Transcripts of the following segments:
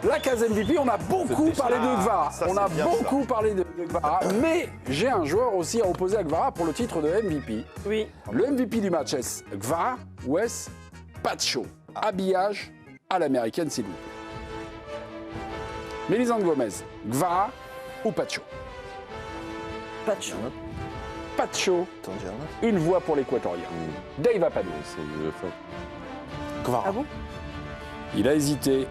La case MVP, on a beaucoup parlé de Gvara. On a beaucoup parlé de Gvara, mais j'ai un joueur aussi à opposer à Gvara pour le titre de MVP. Oui. Le MVP du match, est-ce Gvara ou est-ce Pacho? Habillage à l'américaine, s'il vous plaît. Mélisande Gomez, Gvara ou Pacho? Pacho. Pacho, une voix pour l'équatorien. Dave Apadou. Gvara. Ah bon? Il a hésité,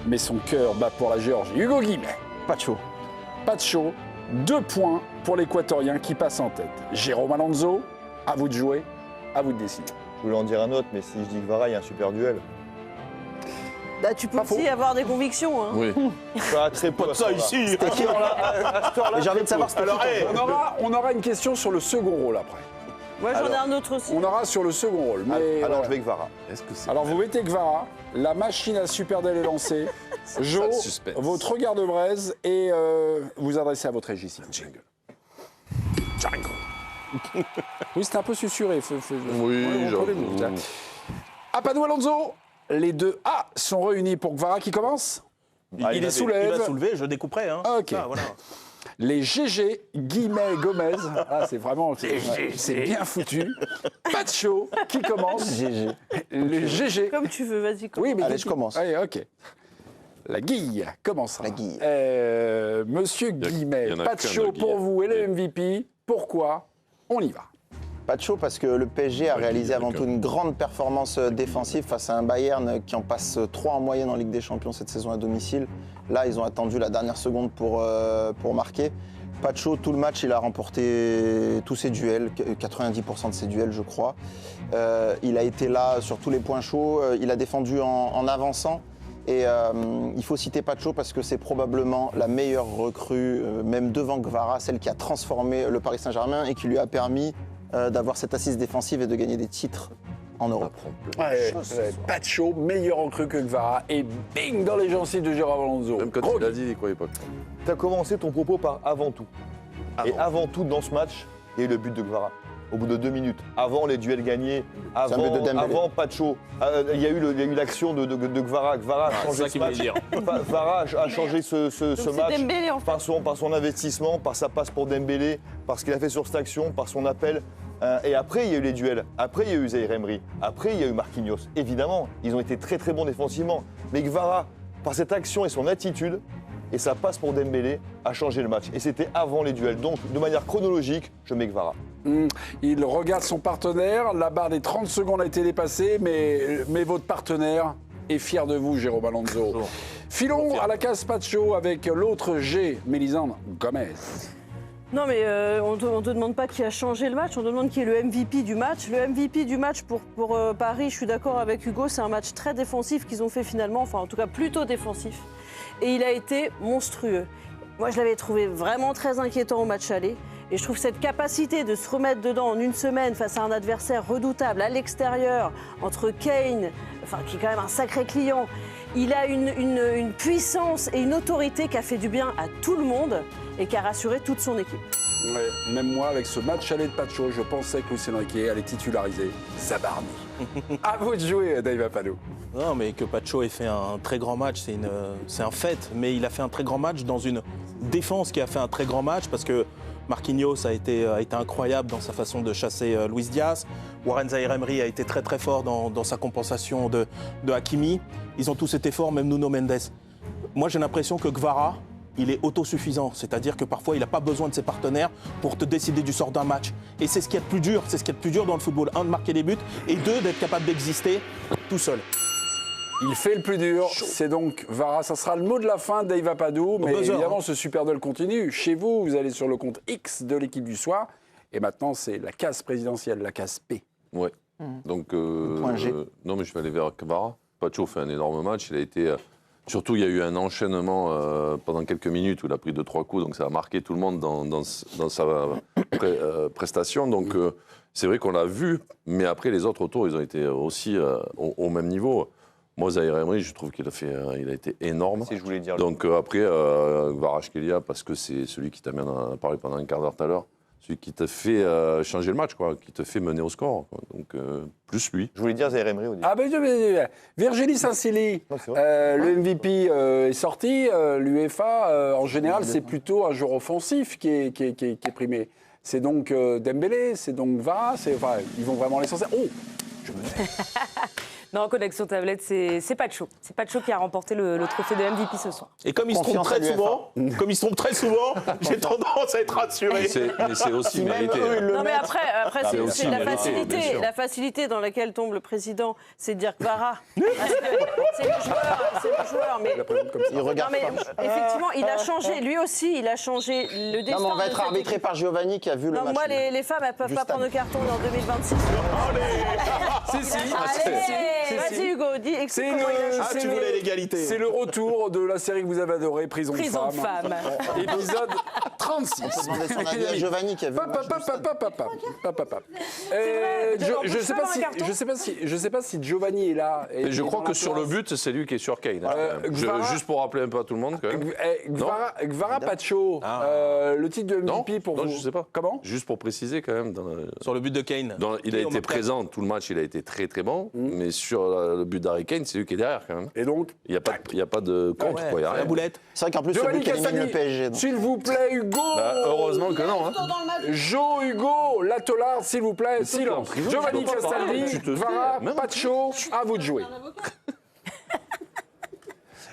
mais son cœur bat pour la Géorgie. Hugo Guimet. Pacho. Pacho, 2 points pour l'équatorien qui passe en tête. Jérôme Alonso, à vous de jouer, à vous de décider. Je voulais en dire un autre, mais si je dis Gvara, il y a un super duel. Là, tu peux Pas faux. aussi avoir des convictions. Hein. Oui. Pas très peu Ça ici. J'ai envie de savoir ce que On aura une question sur le second rôle après. Moi, j'en ai Alors, un autre aussi. On aura sur le second rôle. Mais Alors je vais Gvara. Est-ce que c'est Alors vous mettez Gvara, la machine à Superdel est lancée. Jo, le suspense. votre regard de braise et vous adressez à votre régisseur. Jingle. Oui, c'était un peu susurré. Oui, on j'avoue. peut les dire. Apadou Alonso, les deux A sont réunis pour Gvara qui commence. Il les Il soulève. va soulever, je découperai. Hein. Ok. Ça, voilà. Les GG, Guimet, Gomez. Ah, c'est vraiment. C'est bien foutu. Pacho qui commence. GG. Les GG. Comme tu veux, vas-y. Oui, mais Allez, je commence. Allez, ok. La Guille commencera. La Guille. Monsieur Guimet, y en a pas de qu'un chaud de pour Guille. vous et le MVP. Pourquoi? On y va. Pas de chaud parce que le PSG a réalisé avant tout une grande performance défensive face à un Bayern qui en passe 3 en moyenne en Ligue des Champions cette saison à domicile. Là, ils ont attendu la dernière seconde pour marquer. Pas de chaud, tout le match, il a remporté tous ses duels, 90% de ses duels, je crois. Il a été là sur tous les points chauds, il a défendu en avançant. Et il faut citer Pacho parce que c'est probablement la meilleure recrue, même devant Gvara, celle qui a transformé le Paris Saint-Germain et qui lui a permis d'avoir cette assise défensive et de gagner des titres en Europe. Pacho, meilleur recrue que Gvara. Et bing dans les gencives de Jérôme Alonso. Même quand Gros il l'a dit, il ne croyait pas. Tu as commencé ton propos par avant tout. Et avant tout, dans ce match, il y a eu le but de Gvara. Au bout de 2 minutes. Avant les duels gagnés, un but de Dembélé. avant Pacho. Il y a eu l'action de Gvara. Gvara a changé ce match. Gvara a changé ce Donc, match c'est Dembélé, en fait. par son investissement, par sa passe pour Dembélé, par ce qu'il a fait sur cette action, par son appel. Et après, il y a eu les duels. Après, il y a eu Zaïre Emery. Après, il y a eu Marquinhos. Évidemment, ils ont été très très bons défensivement. Mais Gvara, par cette action et son attitude, et sa passe pour Dembélé, a changé le match. Et c'était avant les duels. Donc, de manière chronologique, je mets Gvara. Il regarde son partenaire. La barre des 30 secondes a été dépassée, mais votre partenaire est fier de vous, Jérôme Alonso. Filons à la case Pacho avec l'autre G, Mélisande Gomez. Non, mais on te demande pas qui a changé le match, on te demande qui est le MVP du match. Le MVP du match pour Paris, je suis d'accord avec Hugo, c'est un match très défensif qu'ils ont fait finalement, enfin en tout cas plutôt défensif. Et il a été monstrueux. Moi, je l'avais trouvé vraiment très inquiétant au match aller. Et je trouve cette capacité de se remettre dedans en une semaine face à un adversaire redoutable à l'extérieur, entre Kane, enfin, qui est quand même un sacré client, il a une puissance et une autorité qui a fait du bien à tout le monde et qui a rassuré toute son équipe. Ouais, même moi, avec ce match aller de Pacho, je pensais que Luis Enrique allait titulariser Zabarni. À vous de jouer, Dave Apadou. Non, mais que Pacho ait fait un très grand match, c'est un fait. Mais il a fait un très grand match dans une défense qui a fait un très grand match parce que Marquinhos a été incroyable dans sa façon de chasser Luis Diaz. Warren Zaïre-Emery a été très très fort dans sa compensation de Hakimi. Ils ont tous été forts, même Nuno Mendes. Moi, j'ai l'impression que Gvara, il est autosuffisant. C'est-à-dire que parfois, il n'a pas besoin de ses partenaires pour te décider du sort d'un match. Et c'est ce qu'il y a de plus dur. C'est ce qu'il y a de plus dur dans le football. 1, de marquer des buts et 2, d'être capable d'exister tout seul. Il fait le plus dur, c'est donc Vara. Ça sera le mot de la fin, Dave Apadou. Mais buzzer, évidemment, hein. ce super duel continue. Chez vous, vous allez sur le compte X de l'équipe du soir. Et maintenant, c'est la case présidentielle, la case P. Ouais. Donc, point G. non, mais je vais aller vers Gvara. Pacho fait un énorme match. Il a été. Surtout, il y a eu un enchaînement pendant quelques minutes où il a pris 2-3 coups. Donc, ça a marqué tout le monde dans sa prestation. Donc, c'est vrai qu'on l'a vu. Mais après, les autres autour, ils ont été aussi au même niveau. Moi, Zaïre Emery, je trouve qu'il a été énorme. Si je voulais dire. Donc, après, Kvaratskhelia, parce que c'est celui qui t'amène à parler pendant un quart d'heure tout à l'heure, celui qui te fait changer le match, quoi, qui te fait mener au score. Quoi. Donc, plus lui. Je voulais dire Zaire Emery au début. Ah ben, Virginie Saint-Célie, Non, c'est vrai. le MVP est sorti. L'UEFA, en général, c'est plutôt un joueur offensif qui est primé. C'est donc Dembélé, c'est donc Vara, enfin, ils vont vraiment l'essentiel. Oh, Non, connexion tablette, c'est Pacho. C'est Pacho qui a remporté le trophée de MVP ce soir. Et comme il se trompe Confiance à très souvent, j'ai tendance à être rassuré. Mais c'est aussi Si même mérité. eux, ils le Non mais mettent. après c'est c'est aussi la mérité, facilité, bien sûr. la facilité dans laquelle tombe le président, c'est de dire Kvara. Parce que c'est le joueur, mais Il non regarde mais pas. effectivement, il a changé, lui aussi, il a changé le destin. Non, mais on va de être cette arbitré équipe. par Giovanni qui a vu le Non, match. moi, les femmes, elles peuvent Juste pas prendre à- de carton en 2026. si. Vas-y, Hugo, dis, explique comment il a Ah, changé. tu voulais l'égalité. c'est le retour de la série que vous avez adorée, Prison de Prison de femmes. femmes. Épisode 36. On peut demander son avis à Giovanni qui a vu le match. Je sais pas si Giovanni est là. Et je crois que sur le but, c'est lui qui est sur Kane. hein, quand même. Gvara- Juste pour rappeler un peu à tout le monde, quand même. Gvara Pacho, le titre de Non, MVP pour non, vous. je sais pas. Comment? Juste pour préciser, quand même, Sur le but de Kane. il a Léo été Martin. présent tout le match, il a été très très bon. Mais sur le but d'Harry Kane, c'est lui qui est derrière, quand même. Et donc, Il n'y a pas de contre, Ouais, quoi. Il y a la rien. boulette. C'est vrai qu'en plus, c'est Giovanni lui qui élimine Castaldi, le PSG. donc. s'il vous plaît, Hugo. Heureusement que non. Hein. Jo Hugo, Latolard, s'il vous plaît, silence. prison, Giovanni tu peux pas Castaldi, parler, tu te Gvara, tais, même- Pacho, à vous de jouer.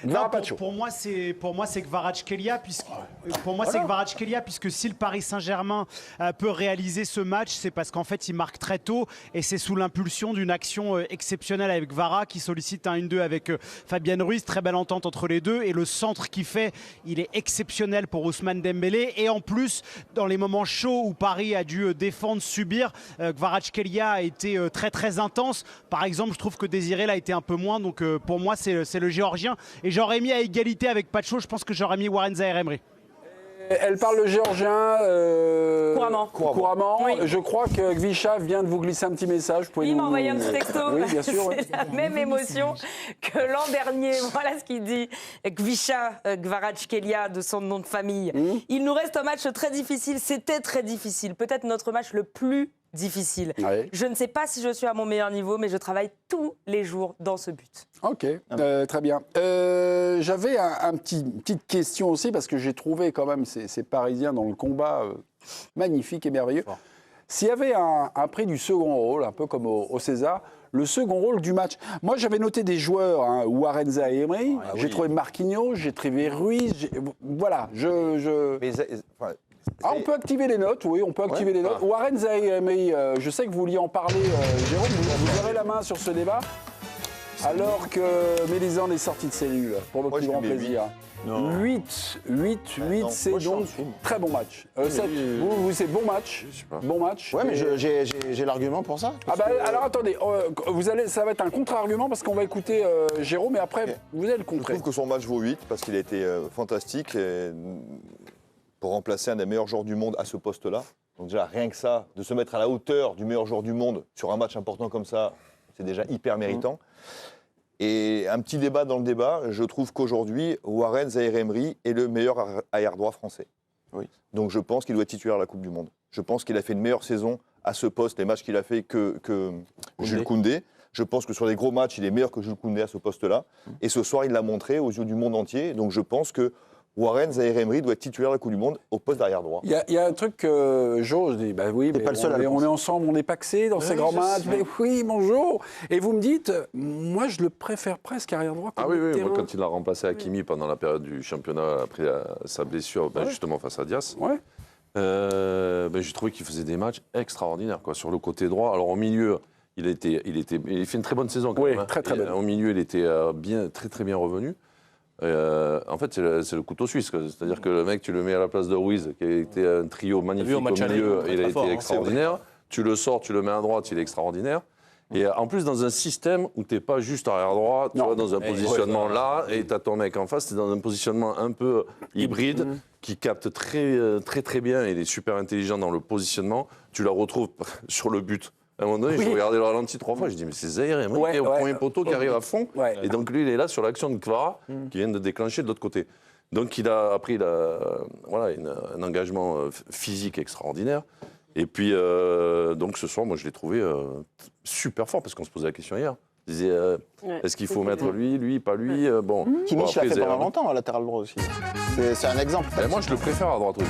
Non, Gvara Pacho. pour moi, c'est Kvaratskhelia, puisque si le Paris Saint-Germain peut réaliser ce match, c'est parce qu'en fait, il marque très tôt et c'est sous l'impulsion d'une action exceptionnelle avec Kvara qui sollicite un 1-2 avec Fabian Ruiz. Très belle entente entre les deux et le centre qu'il fait, il est exceptionnel pour Ousmane Dembélé. Et en plus, dans les moments chauds où Paris a dû défendre, subir, Kvaratskhelia a été très très intense. Par exemple, je trouve que Désiré l'a été un peu moins. Donc pour moi, c'est le Géorgien. Et j'aurais mis à égalité avec Pacho, je pense que j'aurais mis Warren Zaïre Emery. Elle parle le géorgien couramment. Oui. Je crois que Gvisha vient de vous glisser un petit message. Vous pouvez Il m'a nous- envoyé un petit texto. Oui, bien sûr. oui. C'est la même émotion que l'an dernier. Voilà ce qu'il dit. Gvisha Kvaratskhelia, de son nom de famille. Il nous reste un match très difficile. C'était très difficile. Peut-être notre match le plus difficile. Ouais. Je ne sais pas si je suis à mon meilleur niveau, mais je travaille tous les jours dans ce but. Ok, très bien. J'avais une petite question aussi, parce que j'ai trouvé quand même ces Parisiens dans le combat magnifique et merveilleux. S'il y avait un prix du second rôle, un peu comme au César, le second rôle du match. Moi, j'avais noté des joueurs, hein, Warren Zaïre Emery, j'ai trouvé Marquinhos, j'ai trouvé Ruiz, voilà, Mais Ah, on peut activer les notes, oui, on peut activer les notes. Warren Zaïre Emery, je sais que vous vouliez en parler, Jérôme, vous aurez la main sur ce débat, alors que Mélisande est sortie de cellule, pour votre Moi, plus je grand lui mets plaisir. 8, non, c'est moi, je donc suis en dessous. très bon match. Vous, c'est bon match. Bon match. Ouais, mais Et- j'ai l'argument pour ça. Ah bah, alors attendez, ça va être un contre-argument parce qu'on va écouter Jérôme et après vous allez le je contrer. trouve que son match vaut 8 parce qu'il a été fantastique et, pour remplacer un des meilleurs joueurs du monde à ce poste-là. Donc déjà, rien que ça, de se mettre à la hauteur du meilleur joueur du monde sur un match important comme ça, c'est déjà hyper méritant. Et un petit débat dans le débat, je trouve qu'aujourd'hui, Warren Zaïre Emery est le meilleur arrière droit français. Oui. Donc je pense qu'il doit être titulaire à la Coupe du Monde. Je pense qu'il a fait une meilleure saison à ce poste, les matchs qu'il a fait que Jules Koundé. Je pense que sur les gros matchs, il est meilleur que Jules Koundé à ce poste-là. Et ce soir, il l'a montré aux yeux du monde entier. Donc je pense que Warren Zaïre Emery doit être titulaire à la Coupe du Monde au poste d'arrière droit. Il y a un truc que Jo, je dis, bah oui, mais pas le seul à le on est ensemble, on est paxé dans ces grands matchs. Mais oui, bonjour. Et vous me dites, moi je le préfère presque arrière droit. Ah comme oui, milieu de oui, moi terrain. quand il a remplacé Hakimi pendant la période du championnat après sa blessure, justement face à Dias, Ouais. j'ai trouvé qu'il faisait des matchs extraordinaires quoi. Sur le côté droit. Alors au milieu, il fait une très bonne saison quand Oui, même. hein. très, très bonne. Au milieu, il était très bien revenu. En fait, c'est le couteau suisse. quoi. C'est-à-dire que le mec, tu le mets à la place de Ruiz, qui a été un trio magnifique au match aller, milieu, très, il a très été fort, hein. extraordinaire. Tu le sors, tu le mets à droite, il est extraordinaire. Et en plus, dans un système où tu n'es pas juste arrière droit, tu Non. vois, dans un positionnement là, et tu as ton mec en face, tu es dans un positionnement un peu hybride, qui capte très bien, et il est super intelligent dans le positionnement. Tu la retrouves sur le but. À un moment donné, j'ai regardé le ralenti 3 fois, je dis mais c'est Zaïre Emery Ouais, qui est au ouais. premier poteau qui arrive à fond. Ouais. Et donc lui, il est là sur l'action de Kvara, qui vient de déclencher de l'autre côté. Donc il a appris un engagement physique extraordinaire. Et puis, donc ce soir, moi je l'ai trouvé super fort, parce qu'on se posait la question hier. Je disais, est-ce qu'il faut mettre lui, pas lui bon. Kimmich l'a après, fait pendant longtemps à latéral droit aussi. C'est un exemple. Moi je le préfère à droite.